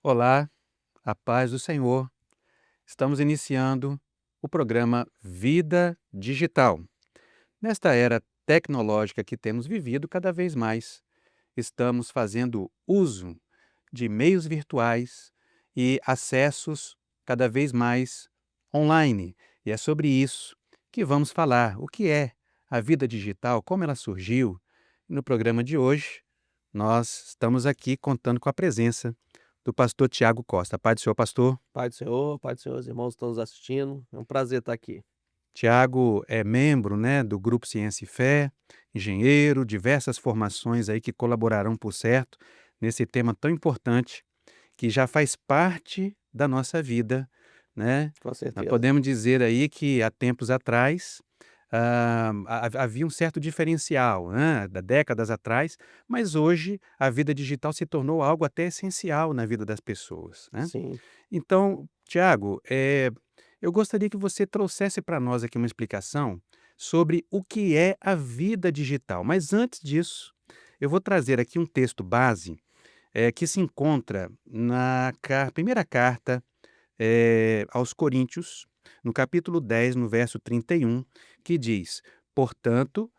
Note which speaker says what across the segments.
Speaker 1: Olá, a paz do Senhor. Estamos iniciando o programa Vida Digital. Nesta era tecnológica que temos vivido, cada vez mais estamos fazendo uso de meios virtuais e acessos cada vez mais online. E é sobre isso que vamos falar. O que é a vida digital, como ela surgiu. No programa de hoje, nós estamos aqui contando com a presença do pastor Tiago Costa. Pai do Senhor, pastor.
Speaker 2: Pai do Senhor, os irmãos que estão nos assistindo. É um prazer estar aqui.
Speaker 1: Tiago é membro, né, do Grupo Ciência e Fé, engenheiro, diversas formações aí que colaborarão, por certo, nesse tema tão importante que já faz parte da nossa vida, né?
Speaker 2: Com
Speaker 1: Nós
Speaker 2: certeza.
Speaker 1: podemos dizer aí que há tempos atrás havia um certo diferencial, né, da décadas atrás, mas hoje a vida digital se tornou algo até essencial na vida das pessoas, né?
Speaker 2: Sim.
Speaker 1: Então, Tiago, eu gostaria que você trouxesse para nós aqui uma explicação sobre o que é a vida digital. Mas antes disso, eu vou trazer aqui um texto base que se encontra na primeira carta aos Coríntios, no capítulo 10, no verso 31, que diz: Portanto,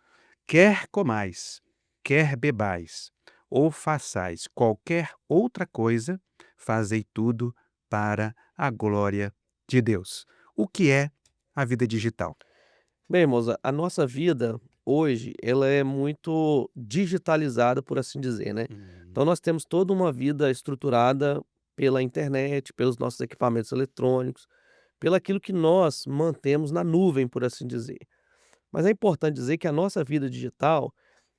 Speaker 1: quer comais, quer bebais, ou façais qualquer outra coisa, fazei tudo para a glória de Deus. O que é a vida digital?
Speaker 2: Bem, irmãos, a nossa vida hoje, ela é muito digitalizada, por assim dizer, né?
Speaker 1: Hum,
Speaker 2: Então nós temos toda uma vida estruturada pela internet, pelos nossos equipamentos eletrônicos, pelo aquilo que nós mantemos na nuvem, por assim dizer. Mas é importante dizer que a nossa vida digital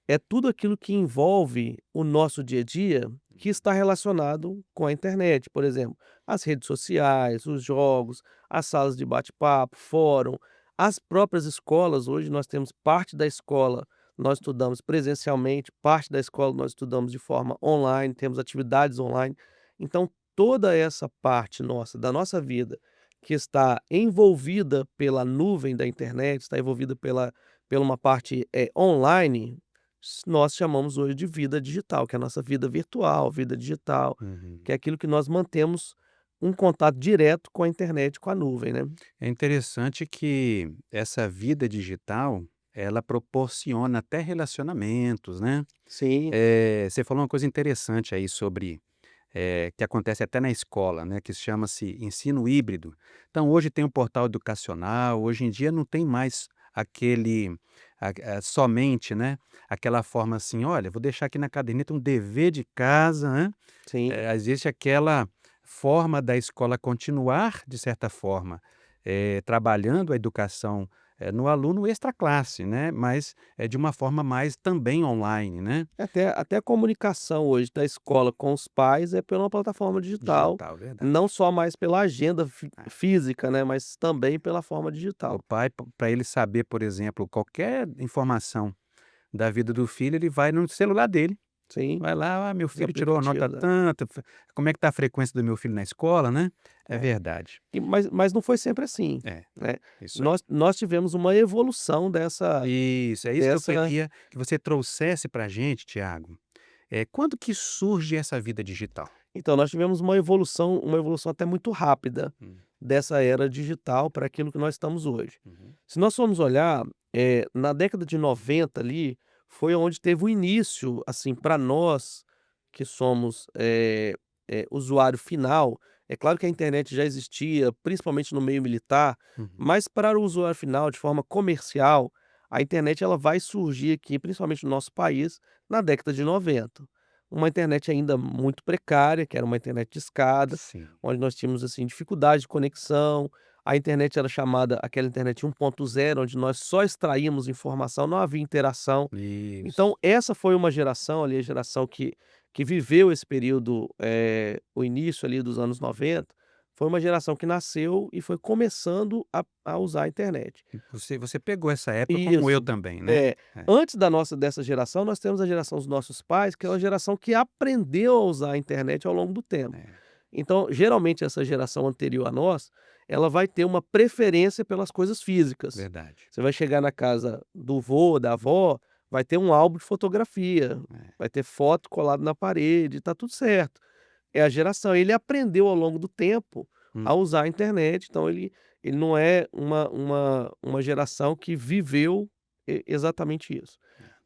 Speaker 2: é tudo aquilo que envolve o nosso dia a dia que está relacionado com a internet. Por exemplo, as redes sociais, os jogos, as salas de bate-papo, fórum, as próprias escolas. Hoje nós temos parte da escola, nós estudamos presencialmente, parte da escola nós estudamos de forma online, temos atividades online. Então, toda essa parte nossa, da nossa vida, que está envolvida pela nuvem da internet, está envolvida pela uma parte online, nós chamamos hoje de vida digital, que é a nossa vida virtual, vida digital,
Speaker 1: uhum.
Speaker 2: que é aquilo que nós mantemos um contato direto com a internet, com a nuvem, né.
Speaker 1: É interessante que essa vida digital, ela proporciona até relacionamentos, né?
Speaker 2: Sim,
Speaker 1: Você falou uma coisa interessante aí sobre que acontece até na escola, né, que chama-se ensino híbrido. Então hoje tem um portal educacional, hoje em dia não tem mais aquele somente, né, aquela forma assim: "Olha, vou deixar aqui na caderneta um dever de casa", né.
Speaker 2: sim.
Speaker 1: Existe aquela forma da escola continuar, de certa forma, trabalhando a educação, no aluno extra classe, né, mas de uma forma mais também online, né.
Speaker 2: Até a comunicação hoje da escola com os pais é pela plataforma digital,
Speaker 1: Digital, verdade.
Speaker 2: não só mais pela agenda
Speaker 1: É.
Speaker 2: física, né, mas também pela forma
Speaker 1: O
Speaker 2: digital.
Speaker 1: pai, para ele saber, por exemplo, qualquer informação da vida do filho, ele vai no celular dele,
Speaker 2: Sim,
Speaker 1: vai lá: "Ah, meu
Speaker 2: os
Speaker 1: filho tirou a nota
Speaker 2: aplicativos, é.
Speaker 1: tanta, como é que está a frequência do meu filho na escola", né. É
Speaker 2: É.
Speaker 1: verdade.
Speaker 2: Mas não foi sempre assim,
Speaker 1: É,
Speaker 2: né.
Speaker 1: isso aí.
Speaker 2: Nós tivemos uma evolução dessa
Speaker 1: Isso, é isso que eu
Speaker 2: dessa
Speaker 1: queria que você trouxesse para a gente, Tiago. Quando que surge essa vida digital?
Speaker 2: Então, nós tivemos uma evolução até muito rápida
Speaker 1: Hum,
Speaker 2: dessa era digital para aquilo que nós estamos hoje.
Speaker 1: uhum,
Speaker 2: Se nós formos olhar, na década de 90 ali, foi onde teve o início, assim, para nós que somos, usuário final. É claro que a internet já existia, principalmente no meio militar,
Speaker 1: uhum.
Speaker 2: mas para o usuário final, de forma comercial, a internet ela vai surgir aqui, principalmente no nosso país, na década de 90. Uma internet ainda muito precária, que era uma internet discada,
Speaker 1: Sim,
Speaker 2: onde nós tínhamos, assim, dificuldade de conexão. A internet era chamada aquela internet 1.0, onde nós só extraímos informação, não havia interação.
Speaker 1: isso.
Speaker 2: Então essa foi uma geração ali, a geração que viveu esse período, o início ali dos anos 90, foi uma geração que nasceu e foi começando a usar a internet.
Speaker 1: E você pegou essa época como eu
Speaker 2: Isso.
Speaker 1: também, né?
Speaker 2: É.
Speaker 1: É,
Speaker 2: Antes dessa geração, nós temos a geração dos nossos pais, que é uma geração que aprendeu a usar a internet ao longo do tempo.
Speaker 1: é.
Speaker 2: Então, geralmente, essa geração anterior a nós, ela vai ter uma preferência pelas coisas físicas.
Speaker 1: Verdade.
Speaker 2: Você vai chegar na casa do vô, da avó, vai ter um álbum de fotografia,
Speaker 1: É.
Speaker 2: vai ter foto colada na parede, tá tudo certo. É a geração. Ele aprendeu ao longo do tempo
Speaker 1: Hum,
Speaker 2: a usar a internet, então ele não é uma geração que viveu exatamente isso.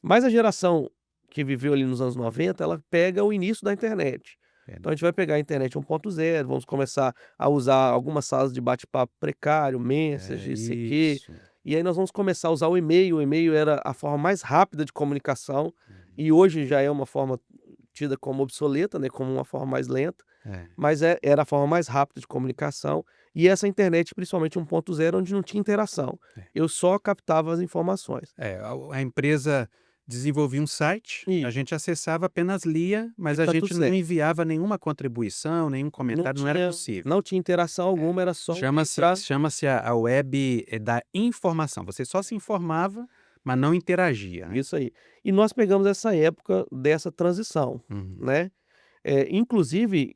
Speaker 2: Mas a geração que viveu ali nos anos 90, ela pega o início da internet. Então a
Speaker 1: verdade.
Speaker 2: gente vai pegar a internet 1.0, vamos começar a usar algumas salas de bate-papo precário,
Speaker 1: É,
Speaker 2: Messenger, ICQ,
Speaker 1: isso.
Speaker 2: e aí nós vamos começar a usar o e-mail era a forma mais rápida de comunicação,
Speaker 1: Uhum.
Speaker 2: e hoje já é uma forma tida como obsoleta, né, como uma forma mais lenta,
Speaker 1: É.
Speaker 2: mas era a forma mais rápida de comunicação, e essa internet principalmente 1.0 onde não tinha interação,
Speaker 1: É.
Speaker 2: eu só captava as informações.
Speaker 1: É, a empresa desenvolvia um site, a
Speaker 2: E
Speaker 1: gente acessava, apenas lia,
Speaker 2: e
Speaker 1: mas a
Speaker 2: tá tudo
Speaker 1: gente não
Speaker 2: certo.
Speaker 1: enviava nenhuma contribuição, nenhum
Speaker 2: Não
Speaker 1: comentário, não era
Speaker 2: tinha
Speaker 1: possível.
Speaker 2: não tinha interação
Speaker 1: É.
Speaker 2: alguma, era só
Speaker 1: Chama-se
Speaker 2: registrar.
Speaker 1: chama-se a web, da informação, você só se informava, mas não interagia, né.
Speaker 2: Isso aí. E nós pegamos essa época dessa transição,
Speaker 1: Uhum.
Speaker 2: né. Inclusive,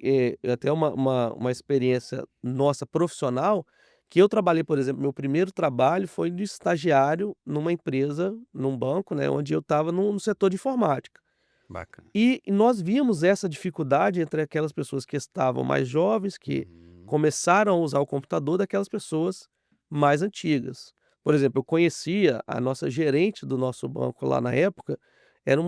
Speaker 2: até uma experiência nossa profissional, que eu trabalhei, por exemplo, meu primeiro trabalho foi de estagiário numa empresa, num banco, né, onde eu estava no setor de informática.
Speaker 1: Bacana.
Speaker 2: E nós vimos essa dificuldade entre aquelas pessoas que estavam mais jovens, que
Speaker 1: Uhum.
Speaker 2: começaram a usar o computador, daquelas pessoas mais antigas. Por exemplo, eu conhecia a nossa gerente do nosso banco lá na época,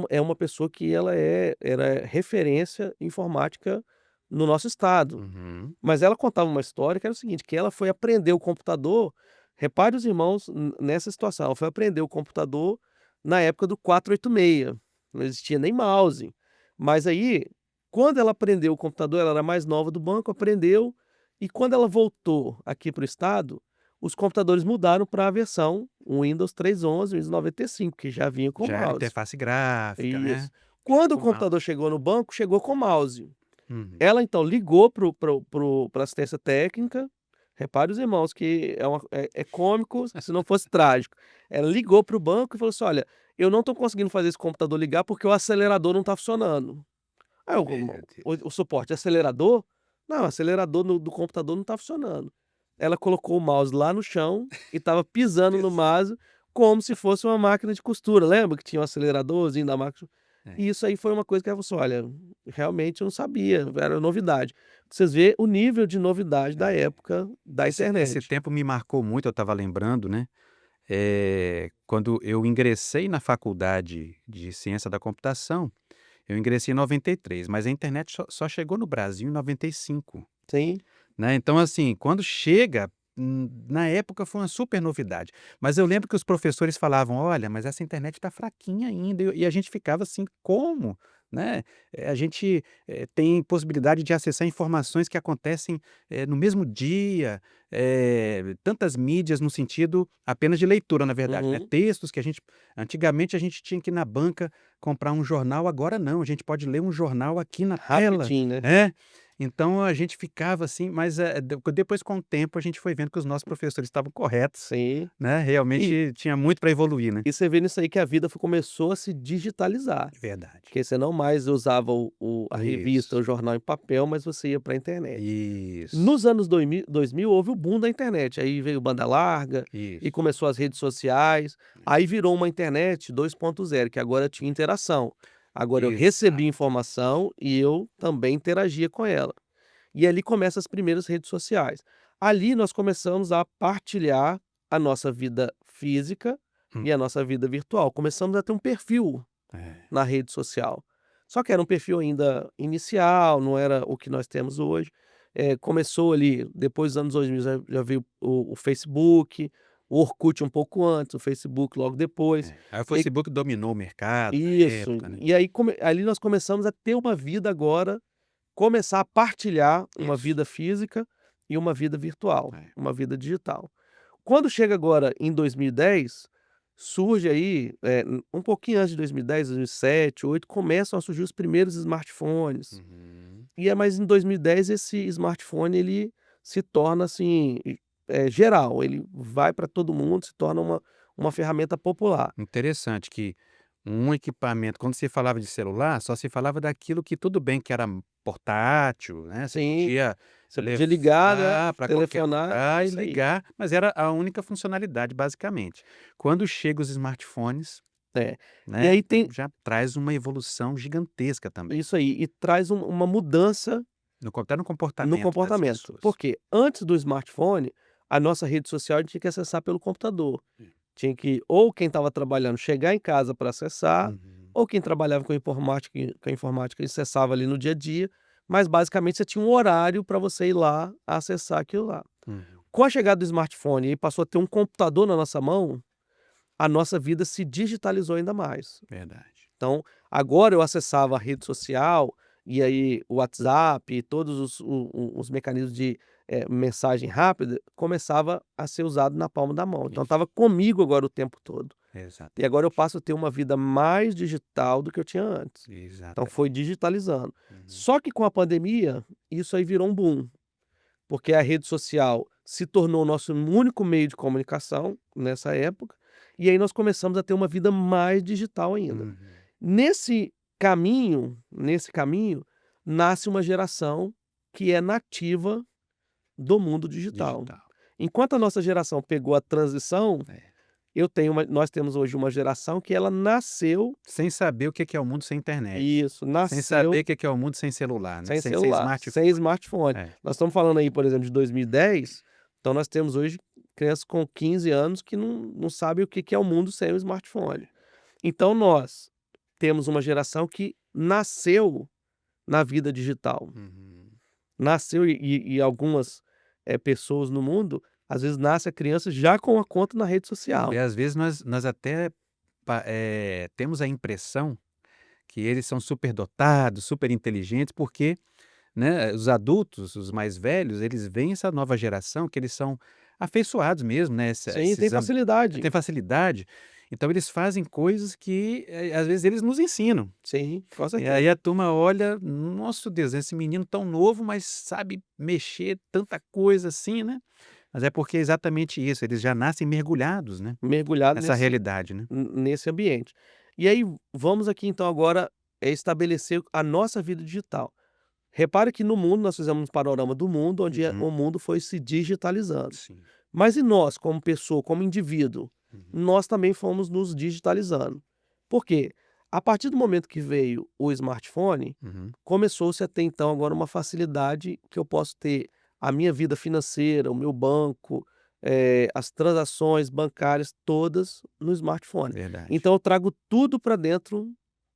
Speaker 2: é uma pessoa que ela era referência em informática no nosso estado.
Speaker 1: Uhum.
Speaker 2: Mas ela contava uma história que era o seguinte, que ela foi aprender o computador, repare os irmãos nessa situação, ela foi aprender o computador na época do 486, não existia nem mouse. Mas aí, quando ela aprendeu o computador, ela era mais nova do banco, aprendeu, e quando ela voltou aqui para o estado, os computadores mudaram para a versão Windows 3.11, Windows 95, que já vinha com
Speaker 1: Já era
Speaker 2: mouse.
Speaker 1: interface gráfica, né,
Speaker 2: Isso.
Speaker 1: já
Speaker 2: Quando o
Speaker 1: com mouse.
Speaker 2: computador chegou no banco, chegou com mouse.
Speaker 1: Uhum.
Speaker 2: Ela então ligou para assistência técnica, repare os irmãos que é cômico se não fosse trágico. Ela ligou para o banco e falou assim: "Olha, eu não estou conseguindo fazer esse computador ligar porque o acelerador não está funcionando". Aí o
Speaker 1: Meu
Speaker 2: o
Speaker 1: Deus.
Speaker 2: suporte: "Acelerador?". "Não, o acelerador do computador não está funcionando". Ela colocou o mouse lá no chão e estava pisando no
Speaker 1: Pesado.
Speaker 2: mouse como se fosse uma máquina de costura, lembra que tinha um aceleradorzinho da máquina?
Speaker 1: É.
Speaker 2: E isso aí foi uma coisa que ela falou assim: "Olha, realmente eu não sabia, era novidade". Pra vocês verem o nível de novidade da
Speaker 1: É.
Speaker 2: época da
Speaker 1: Esse
Speaker 2: internet.
Speaker 1: tempo me marcou muito, eu estava lembrando, né, quando eu ingressei na faculdade de ciência da computação, eu ingressei em 93, mas a internet só chegou no Brasil em 95,
Speaker 2: Sim.
Speaker 1: né, então assim, quando chega, na época foi uma super novidade, mas eu lembro que os professores falavam: "Olha, mas essa internet está fraquinha ainda", e a gente ficava assim: "Como?", né, a gente, tem possibilidade de acessar informações que acontecem, no mesmo dia, tantas mídias no sentido apenas de leitura, na verdade, né,
Speaker 2: Uhum.
Speaker 1: textos que a gente antigamente a gente tinha que ir na banca comprar um jornal, agora não, a gente pode ler um jornal aqui na tela,
Speaker 2: Rapidinho, né.
Speaker 1: é. Então a gente ficava assim, mas, depois com o tempo a gente foi vendo que os nossos professores estavam corretos,
Speaker 2: Sim.
Speaker 1: né,
Speaker 2: E
Speaker 1: realmente tinha muito para evoluir, né.
Speaker 2: e você vê nisso aí que a vida começou a se digitalizar.
Speaker 1: Verdade.
Speaker 2: Porque você não mais usava a revista,
Speaker 1: Isso,
Speaker 2: o jornal em papel, mas você ia para a internet.
Speaker 1: isso,
Speaker 2: Nos anos 2000 houve o boom da internet, aí veio banda larga, e
Speaker 1: isso,
Speaker 2: começou as redes sociais, aí virou uma internet 2.0, que agora tinha interação. Agora eu recebia
Speaker 1: exato.
Speaker 2: informação e eu também interagia com ela. E ali começam as primeiras redes sociais. Ali nós começamos a partilhar a nossa vida física
Speaker 1: Hum,
Speaker 2: e a nossa vida virtual. Começamos a ter um perfil
Speaker 1: é,
Speaker 2: na rede social. Só que era um perfil ainda inicial, não era o que nós temos hoje. Começou ali, depois dos anos 2000 já veio o Facebook, o Orkut um pouco antes, o Facebook logo depois.
Speaker 1: Aí o
Speaker 2: E aí
Speaker 1: Facebook dominou o mercado na
Speaker 2: isso,
Speaker 1: época, né.
Speaker 2: e aí ali nós começamos a ter uma vida agora, começar a partilhar uma
Speaker 1: Isso,
Speaker 2: vida física e uma vida virtual,
Speaker 1: é.
Speaker 2: uma vida digital. Quando chega agora em 2010, surge aí, um pouquinho antes de 2010, 2007, 2008, começam a surgir os primeiros smartphones.
Speaker 1: Uhum.
Speaker 2: E é mais em 2010 esse smartphone ele se torna assim, geral, ele vai para todo mundo, se torna uma ferramenta popular.
Speaker 1: Interessante que Um equipamento quando se falava de celular, só se falava daquilo que tudo bem que era portátil, né, você
Speaker 2: Sim,
Speaker 1: podia
Speaker 2: você podia ligar, né,
Speaker 1: levar para qualquer
Speaker 2: telefonar,
Speaker 1: lugar e
Speaker 2: isso aí.
Speaker 1: ligar, mas era a única funcionalidade basicamente. Quando chega os smartphones,
Speaker 2: É. E
Speaker 1: né,
Speaker 2: aí tem
Speaker 1: já traz uma evolução gigantesca também,
Speaker 2: isso aí, e traz uma mudança
Speaker 1: até no
Speaker 2: no
Speaker 1: comportamento das
Speaker 2: comportamento.
Speaker 1: pessoas.
Speaker 2: Porque antes do smartphone, a nossa rede social a gente tinha que acessar pelo computador. Tinha que ou quem estava trabalhando chegar em casa para acessar,
Speaker 1: Uhum,
Speaker 2: ou quem trabalhava com a informática acessava ali no dia a dia, mas basicamente você tinha um horário para você ir lá acessar aquilo lá.
Speaker 1: uhum,
Speaker 2: Com a chegada do smartphone e passou a ter um computador na nossa mão, a nossa vida se digitalizou ainda mais.
Speaker 1: verdade.
Speaker 2: Então, agora eu acessava a rede social, e aí o WhatsApp e todos os mecanismos de, mensagem rápida, começava a ser usado na palma da mão. Então
Speaker 1: Isso,
Speaker 2: estava comigo agora o tempo todo. E
Speaker 1: exatamente,
Speaker 2: agora eu passo a ter uma vida mais digital do que eu tinha antes. Então foi
Speaker 1: exatamente.
Speaker 2: digitalizando.
Speaker 1: Uhum,
Speaker 2: Só que com a pandemia, isso aí virou um boom, porque a rede social se tornou o nosso único meio de comunicação nessa época, e aí nós começamos a ter uma vida mais digital ainda.
Speaker 1: uhum.
Speaker 2: Nesse caminho, nasce uma geração que é nativa do mundo digital.
Speaker 1: Digital,
Speaker 2: Enquanto a nossa geração pegou a transição,
Speaker 1: é.
Speaker 2: nós temos hoje uma geração que ela nasceu
Speaker 1: Sem saber o que que é o mundo sem internet.
Speaker 2: isso,
Speaker 1: Sem saber
Speaker 2: nasceu
Speaker 1: o que que é o mundo sem celular, né,
Speaker 2: sem
Speaker 1: sem
Speaker 2: celular, sem
Speaker 1: smartphone.
Speaker 2: smartphone.
Speaker 1: É.
Speaker 2: Nós estamos falando aí, por exemplo, de 2010, então nós temos hoje crianças com 15 anos que não sabem o que que é o mundo sem o smartphone. Então nós temos uma geração que nasceu na vida digital.
Speaker 1: Uhum.
Speaker 2: Nasceu e algumas, pessoas no mundo, às vezes nasce a criança já com a conta na rede
Speaker 1: E
Speaker 2: social.
Speaker 1: às vezes nós até temos a impressão que eles são superdotados, superinteligentes, porque, né, os adultos, os mais velhos, eles veem essa nova geração que eles são afeiçoados mesmo, né,
Speaker 2: Sim, tem facilidade.
Speaker 1: têm facilidade, então eles fazem coisas que, às vezes eles nos ensinam.
Speaker 2: Sim, com
Speaker 1: E
Speaker 2: certeza.
Speaker 1: aí a turma olha: "Nosso Deus, esse menino tão novo, mas sabe mexer tanta coisa assim, né". Mas é porque é exatamente isso, eles já nascem mergulhados, né,
Speaker 2: Mergulhado
Speaker 1: nessa
Speaker 2: nesse
Speaker 1: realidade, né.
Speaker 2: nesse ambiente. E aí vamos aqui então agora, estabelecer a nossa vida digital. Repare que no mundo nós fizemos um panorama do mundo, onde
Speaker 1: Uhum.
Speaker 2: o mundo foi se digitalizando.
Speaker 1: Sim.
Speaker 2: Mas e nós, como pessoa, como indivíduo?
Speaker 1: Uhum.
Speaker 2: Nós também fomos nos digitalizando. Por quê? A partir do momento que veio o smartphone,
Speaker 1: Uhum.
Speaker 2: começou-se a ter então agora uma facilidade que eu posso ter a minha vida financeira, o meu banco, as transações bancárias todas no smartphone.
Speaker 1: Verdade.
Speaker 2: Então eu trago tudo para dentro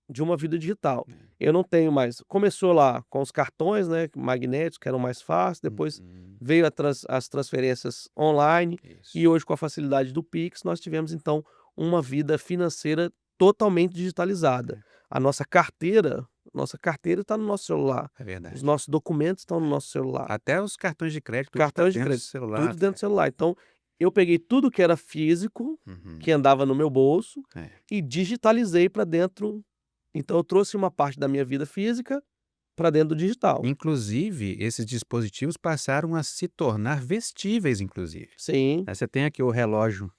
Speaker 2: de uma vida digital.
Speaker 1: É.
Speaker 2: Eu não tenho mais começou lá com os cartões, né, magnéticos, que eram mais fáceis, depois
Speaker 1: Uhum.
Speaker 2: veio as transferências online, e
Speaker 1: Isso.
Speaker 2: hoje com a facilidade do Pix, nós tivemos então uma vida financeira totalmente digitalizada.
Speaker 1: É,
Speaker 2: A nossa carteira está no nosso celular,
Speaker 1: é
Speaker 2: os
Speaker 1: verdade.
Speaker 2: nossos documentos estão no nosso celular,
Speaker 1: Até os cartões de crédito, tudo tá
Speaker 2: cartões de
Speaker 1: dentro do
Speaker 2: crédito,
Speaker 1: celular.
Speaker 2: tudo dentro do celular. Então, eu peguei tudo que era físico,
Speaker 1: Uhum.
Speaker 2: que andava no meu bolso,
Speaker 1: É.
Speaker 2: e digitalizei para dentro. Então eu trouxe uma parte da minha vida física para dentro do digital.
Speaker 1: Inclusive, esses dispositivos passaram a se tornar vestíveis, inclusive.
Speaker 2: Sim,
Speaker 1: Aí você tem aqui o relógio,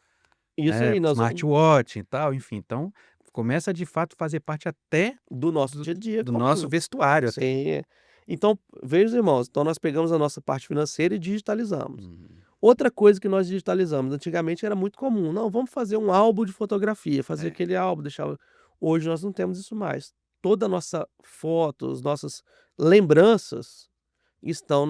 Speaker 2: isso
Speaker 1: né,
Speaker 2: aí, nós vamos
Speaker 1: smartwatch e tal, enfim, então começa de fato fazer parte até
Speaker 2: do nosso
Speaker 1: do
Speaker 2: dia a dia
Speaker 1: do nosso
Speaker 2: comum.
Speaker 1: vestuário até.
Speaker 2: Sim. Então, veja irmãos, então nós pegamos a nossa parte financeira e digitalizamos.
Speaker 1: Uhum.
Speaker 2: Outra coisa que nós digitalizamos, antigamente era muito comum, não, vamos fazer um álbum de fotografia, fazer
Speaker 1: É,
Speaker 2: aquele álbum, deixar hoje nós não temos isso mais. Toda a nossa foto, as nossas lembranças estão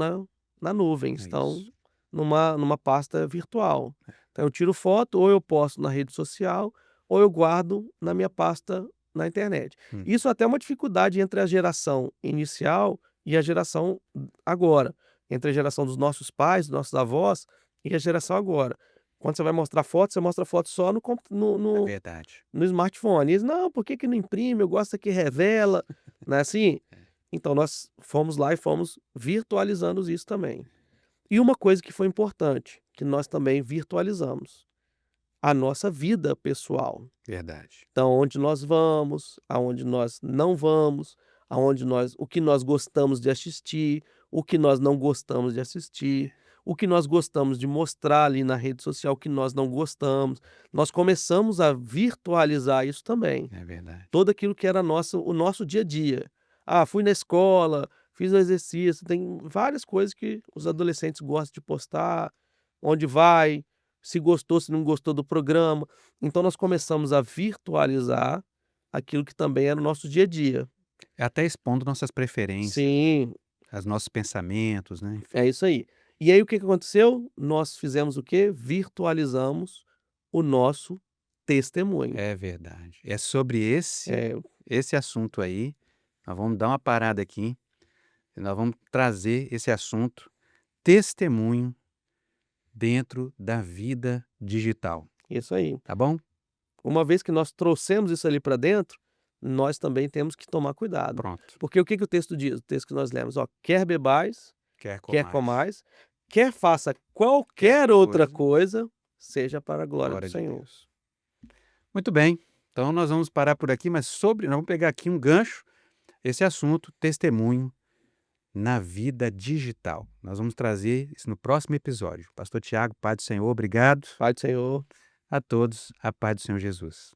Speaker 2: na nuvem,
Speaker 1: é
Speaker 2: estão
Speaker 1: isso.
Speaker 2: numa pasta virtual. Então eu tiro foto, ou eu posto na rede social, ou eu guardo na minha pasta na internet.
Speaker 1: Hum.
Speaker 2: Isso até é uma dificuldade entre a geração inicial e a geração agora, entre a geração dos nossos pais, dos nossos avós e a geração agora. Quando você vai mostrar foto, você mostra foto só no compu no
Speaker 1: É
Speaker 2: no
Speaker 1: verdade.
Speaker 2: no smartphone. Eles: "Não, por que que não imprime? Eu gosto que revela", não é assim?
Speaker 1: É.
Speaker 2: Então nós fomos lá e fomos virtualizando isso também. E uma coisa que foi importante, que nós também virtualizamos, a nossa vida pessoal.
Speaker 1: Verdade.
Speaker 2: Então, onde nós vamos, aonde nós não vamos, o que nós gostamos de assistir, o que nós não gostamos de assistir, o que nós gostamos de mostrar ali na rede social, o que nós não gostamos. Nós começamos a virtualizar isso também.
Speaker 1: É verdade.
Speaker 2: Todo aquilo que era o nosso dia a dia. Ah, fui na escola, fiz o exercício, tem várias coisas que os adolescentes gostam de postar, onde vai, se gostou, se não gostou do programa. Então nós começamos a virtualizar aquilo que também era o nosso dia a dia.
Speaker 1: É até expondo nossas preferências,
Speaker 2: Sim,
Speaker 1: os nossos pensamentos, né, enfim.
Speaker 2: é isso aí. E aí o que que aconteceu? Nós fizemos o quê? Virtualizamos o nosso testemunho.
Speaker 1: É verdade. É sobre
Speaker 2: É,
Speaker 1: esse assunto aí, nós vamos dar uma parada aqui, e nós vamos trazer esse assunto, testemunho dentro da vida digital,
Speaker 2: isso aí.
Speaker 1: tá bom?
Speaker 2: Uma vez que nós trouxemos isso ali para dentro, nós também temos que tomar cuidado.
Speaker 1: Pronto,
Speaker 2: Porque o que que o texto diz? O texto que nós lemos, ó: "Quer bebais,
Speaker 1: quer
Speaker 2: quer
Speaker 1: comais,
Speaker 2: comais, quer faça
Speaker 1: quer
Speaker 2: qualquer outra
Speaker 1: coisa,
Speaker 2: coisa, seja para a glória do
Speaker 1: glória de
Speaker 2: Senhor".
Speaker 1: Deus. Muito bem, então nós vamos parar por aqui, mas nós vamos pegar aqui um gancho, esse assunto, testemunho na vida digital. Nós vamos trazer isso no próximo episódio. Pastor Tiago, paz do Senhor, obrigado.
Speaker 2: Pai do Senhor.
Speaker 1: A todos, a paz do Senhor Jesus.